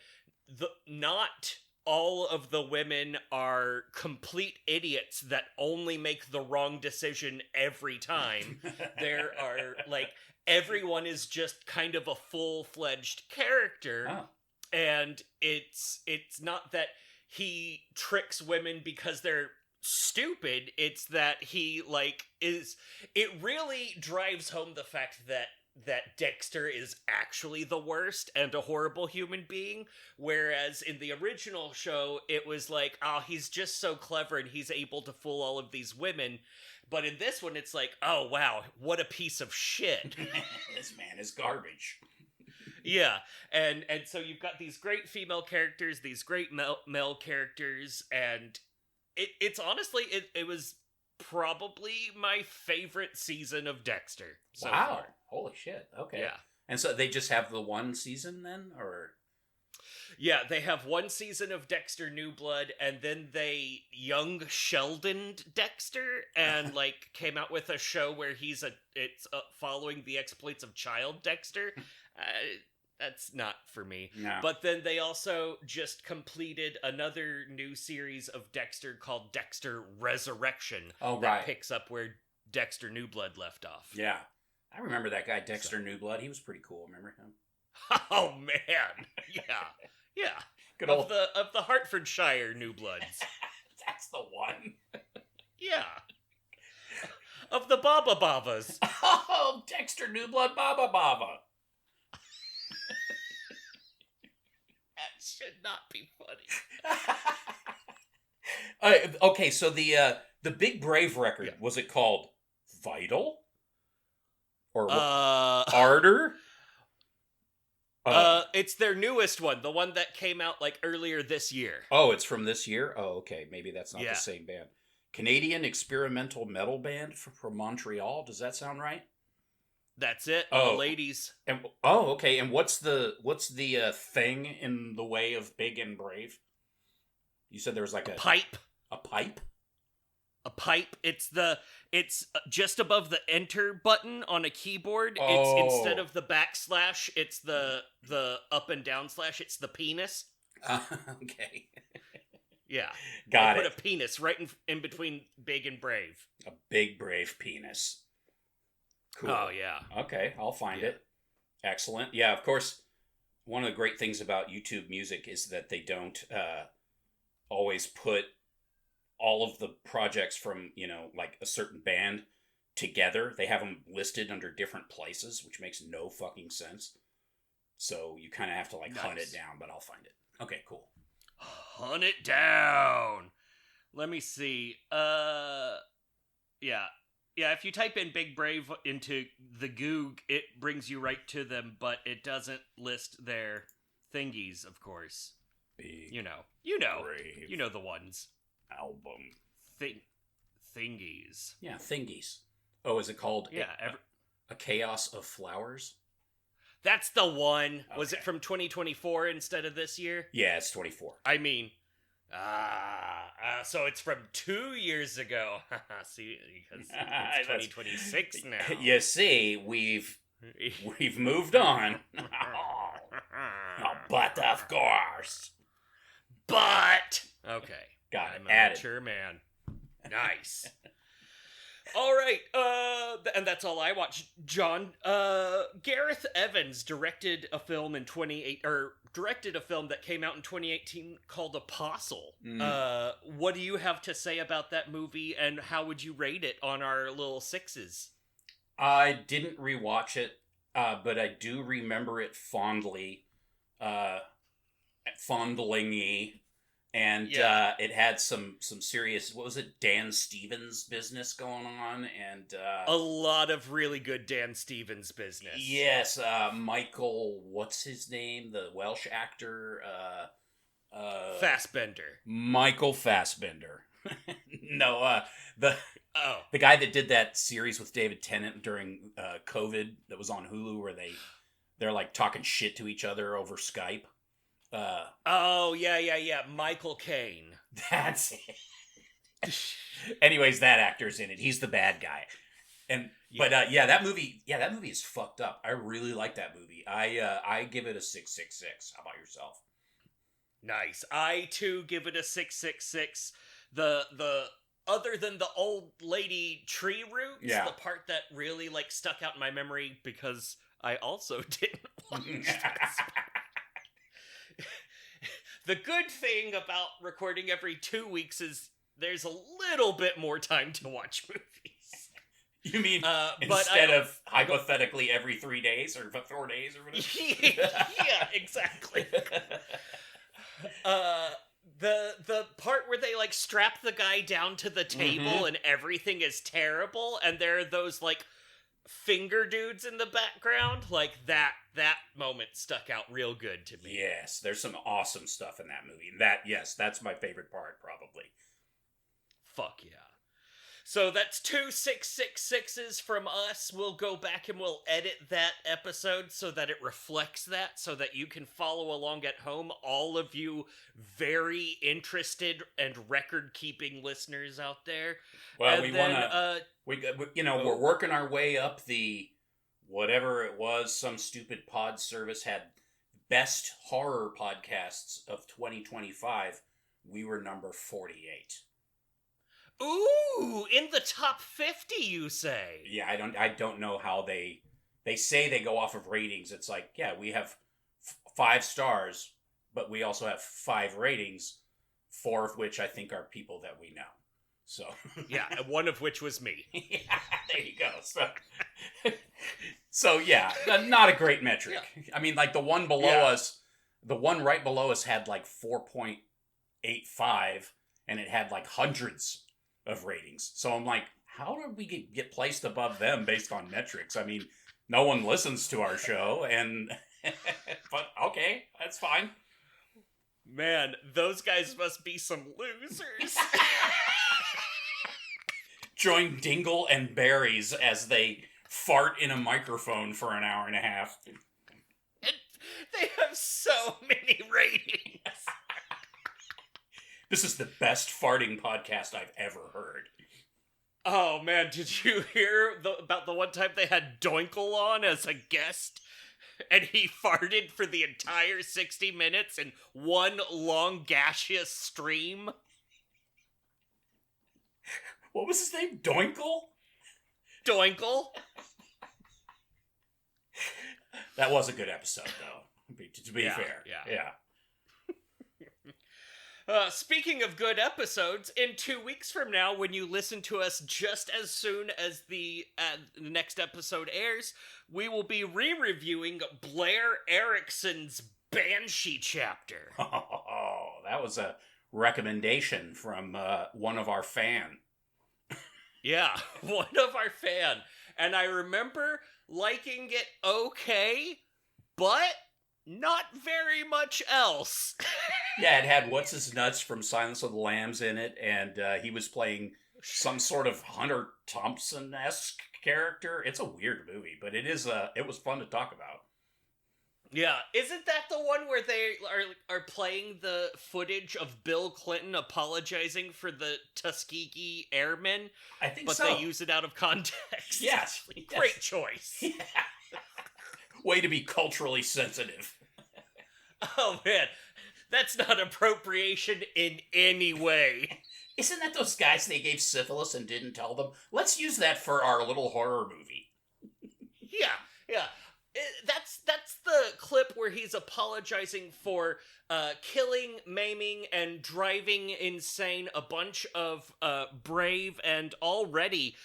not all of the women are complete idiots that only make the wrong decision every time. There are, like, everyone is just kind of a full-fledged character.
Oh.
And it's not that he tricks women because they're stupid. It's that he, like, it really drives home the fact that Dexter is actually the worst and a horrible human being, whereas in the original show, it was like, he's just so clever and he's able to fool all of these women. But in this one, it's like, oh, wow, what a piece of shit.
This man is garbage.
Yeah, and so you've got these great female characters, these great male characters, and it's honestly, it was probably my favorite season of Dexter so far.
Holy shit. Okay.
Yeah.
And so they just have the one season then, or?
Yeah, they have one season of Dexter New Blood, and then they young Sheldoned Dexter, and like came out with a show where it's following the exploits of child Dexter. That's not for me.
No.
But then they also just completed another new series of Dexter called Dexter Resurrection.
Oh,
that
right.
picks up where Dexter New Blood left off.
Yeah. I remember that guy, Dexter New Blood. He was pretty cool. Remember him?
Oh, man. Yeah. Yeah.
Good old...
Of the Hertfordshire New Bloods.
That's the one.
Yeah. Of the Baba Bavas.
Oh, Dexter New Blood Bava.
That should not be funny.
Okay, so the Big Brave record, was it called Vital? Or Ardor?
It's their newest one, the one that came out like earlier this year.
Oh, it's from this year? Oh, okay. Maybe that's not the same band. Canadian experimental metal band from Montreal. Does that sound right?
That's it. All ladies.
And okay. And what's the thing in the way of Big and Brave? You said there was like a
pipe.
A pipe?
A pipe. It's just above the enter button on a keyboard.
Oh.
It's instead of the backslash, it's the up and down slash. It's the penis.
Okay.
Yeah.
Got it.
Put a penis right in between Big and Brave.
A big brave penis. Cool.
Oh yeah.
Okay, I'll find it. Excellent. Yeah, of course. One of the great things about YouTube Music is that they don't always put all of the projects from, like a certain band together. They have them listed under different places, which makes no fucking sense. So you kind of have to hunt it down, but I'll find it. Okay, cool.
Hunt it down. Let me see. Yeah. Yeah, if you type in Big Brave into the Goog, it brings you right to them, but it doesn't list their thingies, of course.
Big
You know
Brave
the ones.
album.
Thingies.
Yeah, thingies. Oh, is it called A Chaos of Flowers?
That's the one.
Okay.
Was it from 2024 instead of this year?
Yeah, it's 24.
I mean, so it's from 2 years ago. See, because it's 2026 now.
You see, we've moved on. But of course.
But okay,
got it.
I'm a mature man. Nice. All right, and that's all I watched. John, Gareth Evans directed a film that came out in 2018 called Apostle. What do you have to say about that movie, and how would you rate it on our little sixes?
I didn't rewatch it, but I do remember it fondly, fondling-y. And it had some serious, what was it, Dan Stevens business going on, and
a lot of really good Dan Stevens business.
Yes, Michael, what's his name? The Welsh actor,
Fassbender.
Michael Fassbender. No, the guy that did that series with David Tennant during COVID that was on Hulu, where they're like talking shit to each other over Skype.
Yeah. Michael Caine.
That's it. Anyways, that actor's in it. He's the bad guy. That movie is fucked up. I really like that movie. I give it a 666. How about yourself?
Nice. I too give it a 666. The other than the old lady tree roots, the part that really stuck out in my memory because I also didn't watch this. The good thing about recording every 2 weeks is there's a little bit more time to watch movies.
You mean instead of hypothetically every 3 days or 4 days or whatever?
Yeah, exactly. The part where they strap the guy down to the table and everything is terrible, and there are those finger dudes in the background, that moment stuck out real good to me.
Yes, there's some awesome stuff in that movie. That's my favorite part, probably.
Fuck yeah. So that's 2666s from us. We'll go back and we'll edit that episode so that it reflects that, so that you can follow along at home, all of you very interested and record-keeping listeners out there.
Well, we're working our way up the, whatever it was, some stupid pod service had best horror podcasts of 2025. We were number 48.
Ooh, in the top 50, you say?
Yeah, I don't know how they say they go off of ratings. It's like, yeah, we have 5 stars, but we also have 5 ratings, 4 of which I think are people that we know. So
yeah, one of which was me.
Yeah, there you go. So yeah, not a great metric. Yeah. I mean, like the one below us, the one right below us had like 4.85, and it had like hundreds of ratings. So I'm like, how did we get placed above them based on metrics? I mean, no one listens to our show, and but okay, that's fine.
Man, those guys must be some losers.
Join Dingle and Berries as they fart in a microphone for an hour and a half.
And they have so many ratings.
This is the best farting podcast I've ever heard.
Oh man, did you hear about the one time they had Doinkle on as a guest? And he farted for the entire 60 minutes in one long gaseous stream?
What was his name? Doinkle?
Doinkle?
That was a good episode, though, to be fair.
Yeah. Speaking of good episodes, in 2 weeks from now, when you listen to us just as soon as the next episode airs, we will be re-reviewing Blair Erickson's Banshee chapter.
Oh, that was a recommendation from one of our fan.
Yeah, one of our fan. And I remember liking it okay, but not very much else.
Yeah, it had What's-His-Nuts from Silence of the Lambs in it, and he was playing some sort of Hunter Thompson-esque character. It's a weird movie, but it was fun to talk about.
Yeah, isn't that the one where they are playing the footage of Bill Clinton apologizing for the Tuskegee Airmen?
I think
so. But they use it out of context.
Yes.
Great choice.
Yeah. Way to be culturally sensitive.
Oh man, that's not appropriation in any way.
Isn't that those guys they gave syphilis and didn't tell them? Let's use that for our little horror movie.
Yeah. That's the clip where he's apologizing for killing, maiming, and driving insane a bunch of brave and already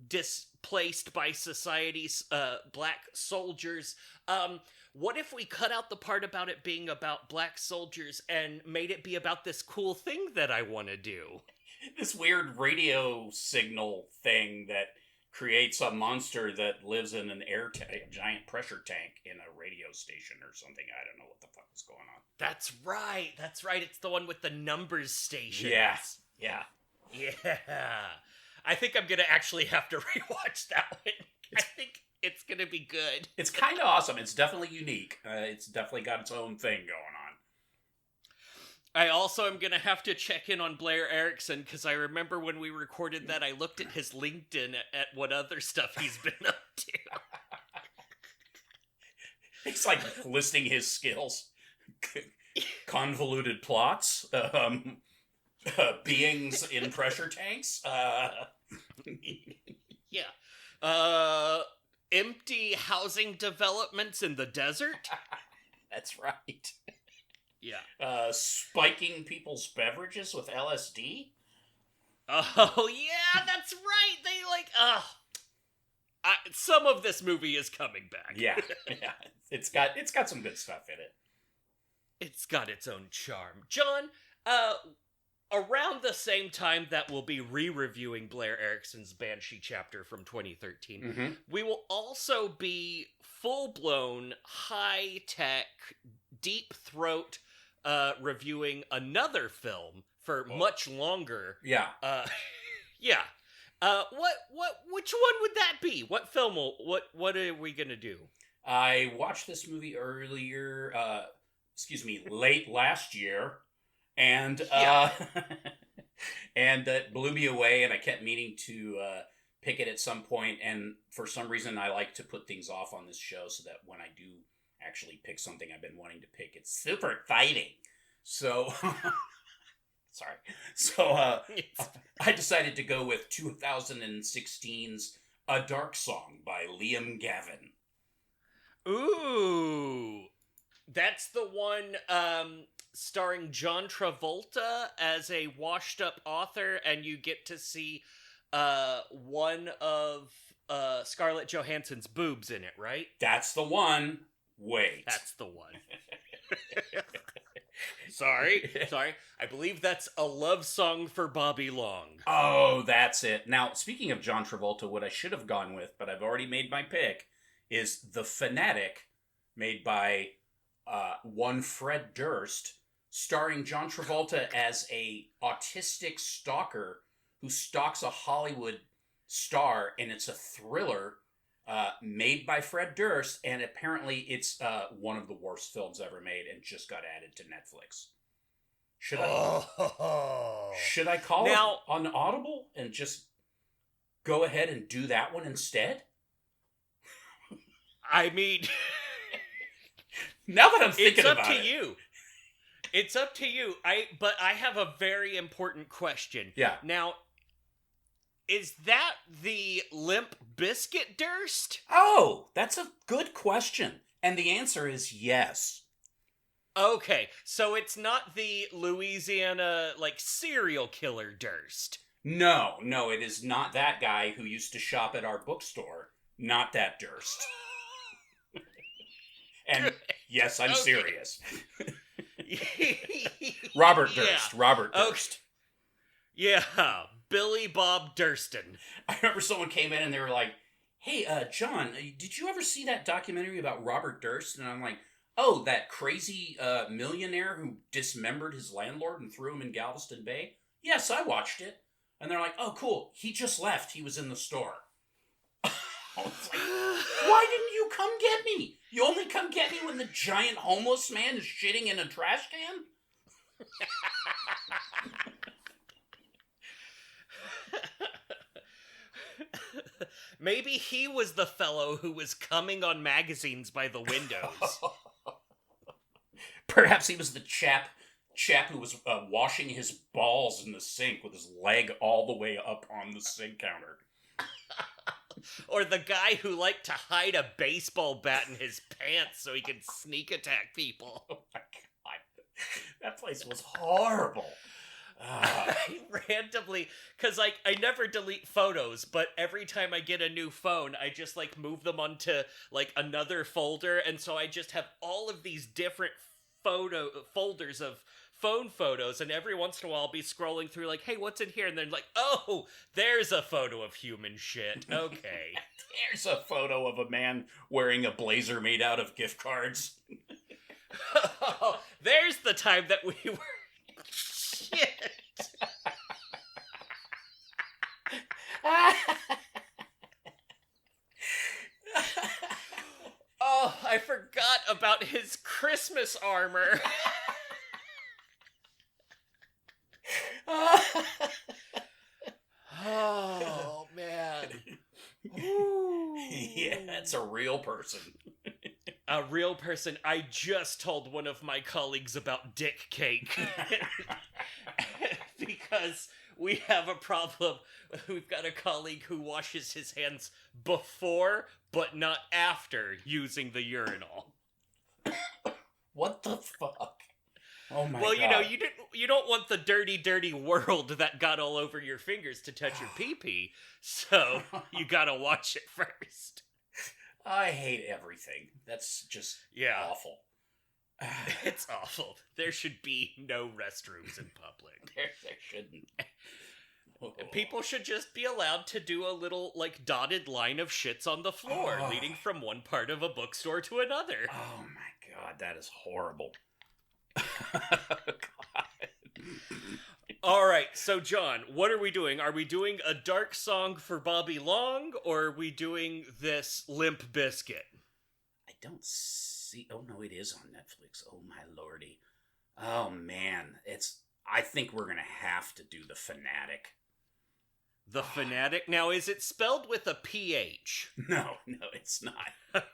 displaced by society's black soldiers. What if we cut out the part about it being about black soldiers and made it be about this cool thing that I want to do?
This weird radio signal thing that creates a monster that lives in an a giant pressure tank in a radio station or something. I don't know what the fuck is going on.
That's right. It's the one with the numbers station.
Yes. Yeah. I
think I'm going to actually have to rewatch that one. I think it's going to be good.
It's kind of awesome. It's definitely unique. It's definitely got its own thing going on.
I also am going to have to check in on Blair Erickson, because I remember when we recorded that, I looked at his LinkedIn at what other stuff he's been up to.
He's like listing his skills. Convoluted plots. Beings in pressure tanks.
Yeah. Empty housing developments in the desert.
That's right.
Yeah.
Spiking people's beverages with LSD?
Oh, yeah, that's right. They some of this movie is coming back.
Yeah. It's got some good stuff in it.
It's got its own charm. John, around the same time that we'll be re-reviewing Blair Erickson's Banshee chapter from 2013, we will also be full-blown, high-tech, deep-throat reviewing another film for much longer.
Yeah.
Yeah. Which one would that be? What film what are we gonna do?
I watched this movie earlier, late last year, and
Yeah.
and it blew me away, and I kept meaning to pick it at some point, and for some reason I like to put things off on this show so that when I do actually pick something I've been wanting to pick, it's super exciting. So, sorry. So, I decided to go with 2016's A Dark Song by Liam Gavin.
Ooh. That's the one starring John Travolta as a washed-up author, and you get to see one of Scarlett Johansson's boobs in it, right?
That's the one. Wait.
That's the one. Sorry. I believe that's A Love Song for Bobby Long.
Oh, that's it. Now, speaking of John Travolta, what I should have gone with, but I've already made my pick, is The Fanatic, made by one Fred Durst, starring John Travolta as a autistic stalker who stalks a Hollywood star, and it's a thriller made by Fred Durst, and apparently it's one of the worst films ever made and just got added to Netflix. Should I call it on Audible and just go ahead and do that one instead?
I mean,
now that I'm thinking about it.
It's up to you. It's up to you. But I have a very important question.
Yeah.
Now, is that the Limp Bizkit Durst?
Oh, that's a good question. And the answer is yes.
Okay, so it's not the Louisiana, serial killer Durst.
No, it is not that guy who used to shop at our bookstore. Not that Durst. And yes, I'm serious. Robert Durst.
Yeah.
Robert Durst.
Yeah, Billy Bob Durston.
I remember someone came in and they were like, "Hey, John, did you ever see that documentary about Robert Durst?" And I'm like, "Oh, that crazy millionaire who dismembered his landlord and threw him in Galveston Bay? Yes, I watched it." And they're like, "Oh, cool. He just left. He was in the store." I was like, why didn't you come get me? You only come get me when the giant homeless man is shitting in a trash can?
Maybe he was the fellow who was coming on magazines by the windows.
Perhaps he was the chap who was washing his balls in the sink with his leg all the way up on the sink counter.
Or the guy who liked to hide a baseball bat in his pants so he could sneak attack people.
Oh my god. That place was horrible.
Randomly, because I never delete photos, but every time I get a new phone, I just move them onto another folder, and so I just have all of these different folders of phone photos, and every once in a while I'll be scrolling through hey, what's in here? And then oh, there's a photo of human shit. Okay.
There's a photo of a man wearing a blazer made out of gift cards.
Oh, there's the time that we were... Shit. Oh, I forgot about his Christmas armor. Oh, man.
Yeah, that's a real person.
A real person. I just told one of my colleagues about dick cake. Because we have a problem. We've got a colleague who washes his hands before, but not after, using the urinal.
What the fuck? Oh my god.
Well, you don't want the dirty world that got all over your fingers to touch your pee-pee, so you gotta wash it first.
I hate everything. That's just awful.
It's awful. There should be no restrooms in public.
There shouldn't.
People should just be allowed to do a little, dotted line of shits on the floor, leading from one part of a bookstore to another.
Oh my god, that is horrible. God.
All right, so John, what are we doing? Are we doing a dark song for Bobby Long, or are we doing this Limp Bizkit?
I don't see. Oh no, it is on Netflix. Oh my lordy. Oh man, I think we're gonna have to do the Fanatic.
The Fanatic? Now, is it spelled with a PH?
No, it's not.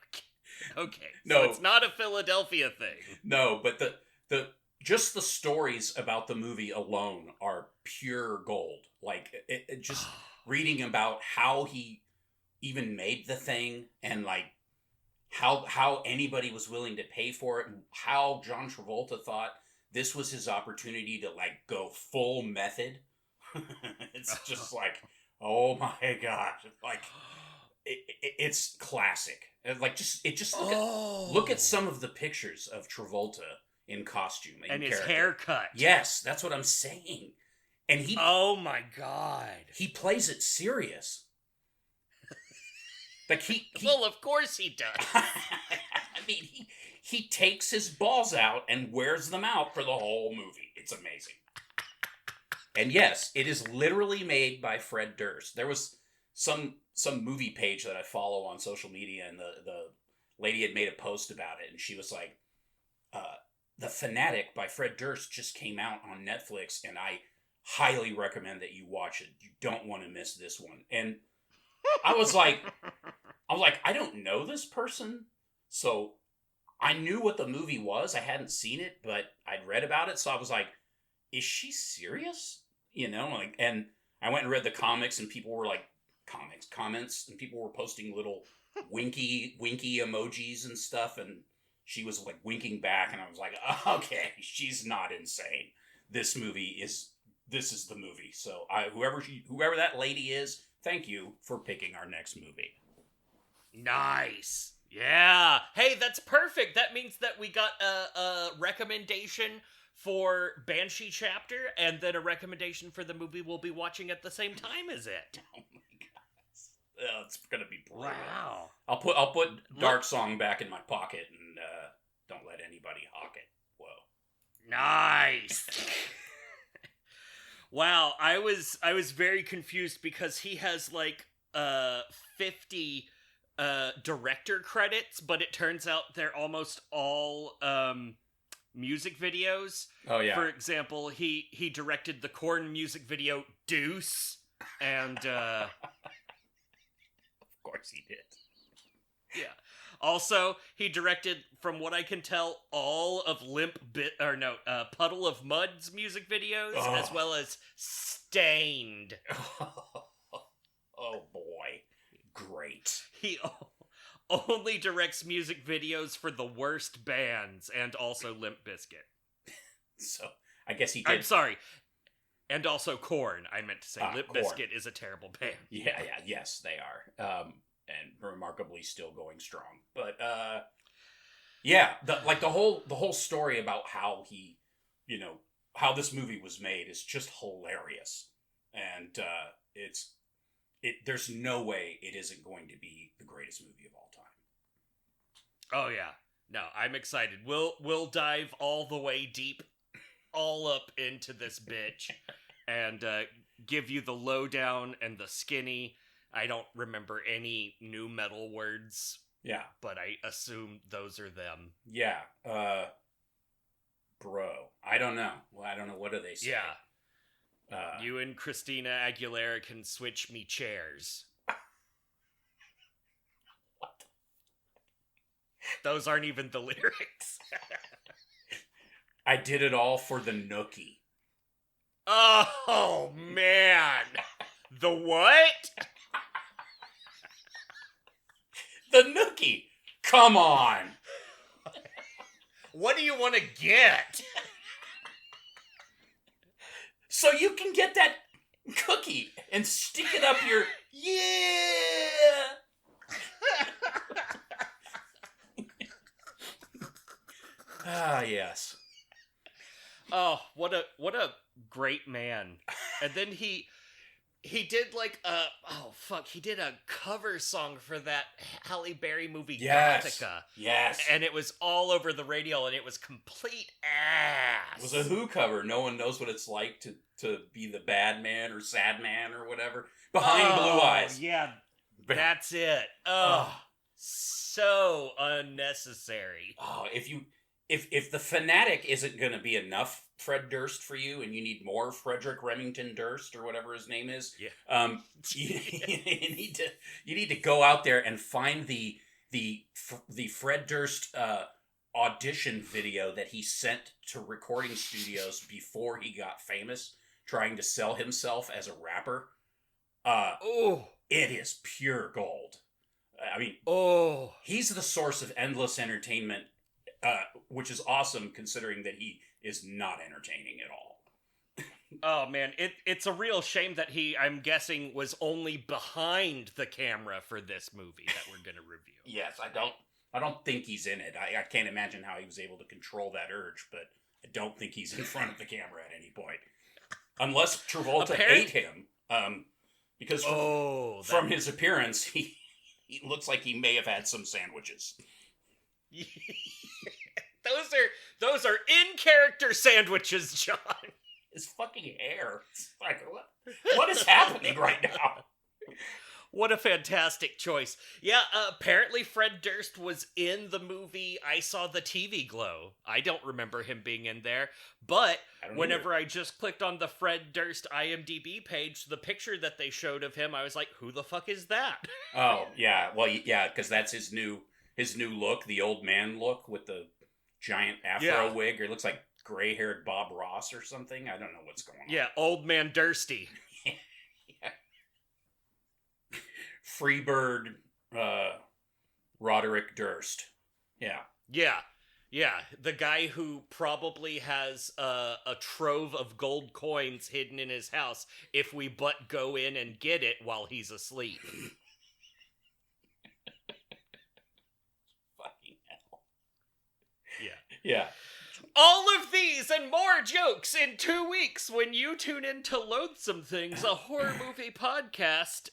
Okay.
No,
so it's not a Philadelphia thing.
No, but the just the stories about the movie alone are pure gold. Like it just reading about how he even made the thing, and like how anybody was willing to pay for it, and how John Travolta thought this was his opportunity to like go full method. It's just like, oh my god, like it's classic. Like just look at some of the pictures of Travolta in costume
and his
character.
haircut.
Yes, that's what I'm saying. And he,
oh my god,
he plays it serious. Like he
well, of course he does.
I mean, he takes his balls out and wears them out for the whole movie. It's amazing. And yes, it is literally made by Fred Durst. There was some movie page that I follow on social media, and the lady had made a post about it, and she was like, The Fanatic by Fred Durst just came out on Netflix, and I highly recommend that you watch it. You don't want to miss this one. And I was like, I don't know this person, so I knew what the movie was. I hadn't seen it, but I'd read about it, so I was like, is she serious? You know, like, and I went and read the comics, and people were like, comments, and people were posting little winky emojis and stuff, and she was like winking back, and I was like, okay, she's not insane. This is the movie. So whoever that lady is, thank you for picking our next movie.
Nice. Yeah. Hey, that's perfect. That means that we got a recommendation for Banshee Chapter, and then a recommendation for the movie we'll be watching at the same time as it.
Oh my god. It's gonna be brilliant.
Wow.
I'll put Dark Song back in my pocket, and don't let anybody hawk it. Whoa.
Nice. Wow, I was very confused because he has like 50 director credits, but it turns out they're almost all music videos.
Oh yeah.
For example, he directed the Korn music video Deuce, and of
course he did.
Yeah. Also, he directed, from what I can tell, all of Puddle of Mud's music videos, as well as Stained.
Oh boy. Great.
He only directs music videos for the worst bands, and also Limp Bizkit.
So, I guess he did.
I'm sorry. And also Korn, I meant to say. Limp
Korn.
Bizkit is a terrible band.
Yeah, yes, they are. And remarkably still going strong. But yeah, the whole story about how he, how this movie was made is just hilarious. And there's no way it isn't going to be the greatest movie of all time.
Oh yeah. No, I'm excited. We'll dive all the way deep, all up into this bitch, and give you the lowdown and the skinny. I don't remember any new metal words.
Yeah.
But I assume those are them.
Yeah. Bro. I don't know. Well, I don't know. What do they say?
Yeah. You and Christina Aguilera can switch me chairs.
What?
Those aren't even the lyrics.
I did it all for the nookie.
Oh, man. The what?
The nookie. Come on.
What do you want to get?
So you can get that cookie and stick it up your... Yeah. Ah, yes.
Oh, what a great man. And then he he did like he did a cover song for that Halle Berry movie Gothica.
Yes.
And it was all over the radio and it was complete ass.
It was a Who cover. No one knows what it's like to be the bad man or sad man or whatever. Behind Blue Eyes.
Yeah, that's it. So unnecessary.
Oh, if the Fanatic isn't going to be enough Fred Durst for you, and you need more Frederick Remington Durst or whatever his name is, you need to go out there and find the Fred Durst audition video that he sent to recording studios before he got famous, trying to sell himself as a rapper. It is pure gold. I mean, he's the source of endless entertainment, which is awesome considering that he is not entertaining at all.
Oh man, it's a real shame that he, I'm guessing, was only behind the camera for this movie that we're going to review.
Yes, I don't think he's in it. I can't imagine how he was able to control that urge, but I don't think he's in front of the camera at any point. Unless Travolta ate him, because from his appearance, he looks like he may have had some sandwiches.
Those are in-character sandwiches, John.
His fucking hair. It's like, what is happening right now?
What a fantastic choice. Yeah, apparently Fred Durst was in the movie I Saw the TV Glow. I don't remember him being in there, but whenever I just clicked on the Fred Durst IMDb page, the picture that they showed of him, I was like, who the fuck is that?
Oh, yeah. Well, yeah, because that's his new look, the old man look with the giant afro wig, or it looks like gray-haired Bob Ross or something. I don't know what's going on.
Yeah, old man Dursty.
Yeah. Freebird Roderick Durst. Yeah.
Yeah, the guy who probably has a trove of gold coins hidden in his house if we but go in and get it while he's asleep.
Fucking hell.
Yeah. All of these and more jokes in 2 weeks when you tune into Loathsome Things, a horror movie podcast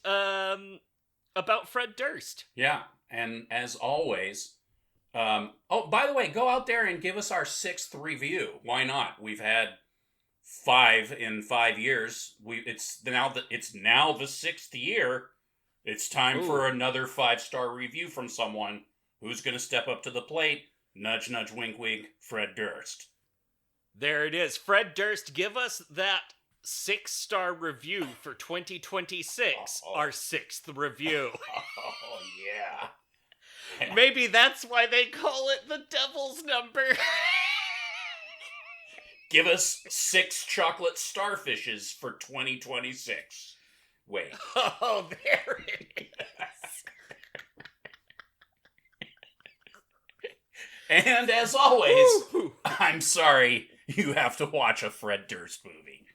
about Fred Durst.
Yeah, and as always, by the way, go out there and give us our 6th review. Why not? We've had 5 in 5 years. It's now the 6th year. It's time for another 5-star review from someone who's going to step up to the plate. Nudge, nudge, wink, wink, Fred Durst.
There it is. Fred Durst, give us that 6-star review for 2026, our 6th review.
Oh, yeah.
Maybe that's why they call it the devil's number.
Give us 6 chocolate starfishes for 2026. Wait.
Oh, there it is.
And as always, I'm sorry you have to watch a Fred Durst movie.